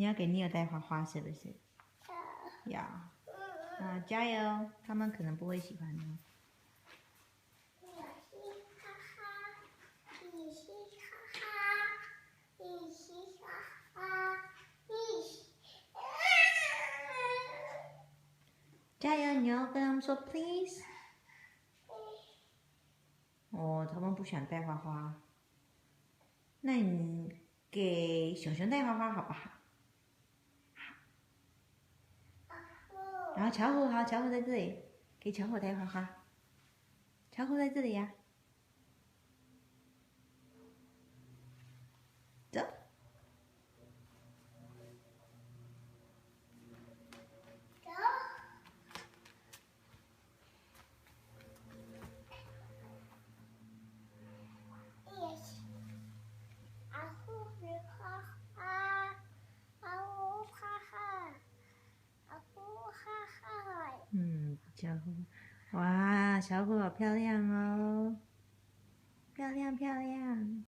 你要给尼尔带花花是不是？要。啊，加油！他们可能不会喜欢哦。加油！你要跟他们说 please。哦，他们不喜欢带花花。那你给熊熊带花花好不好？然后巧虎好，巧虎在这里，给巧虎带花花。巧虎在这里呀。走。小虎，哇，小虎好漂亮哦，漂亮漂亮。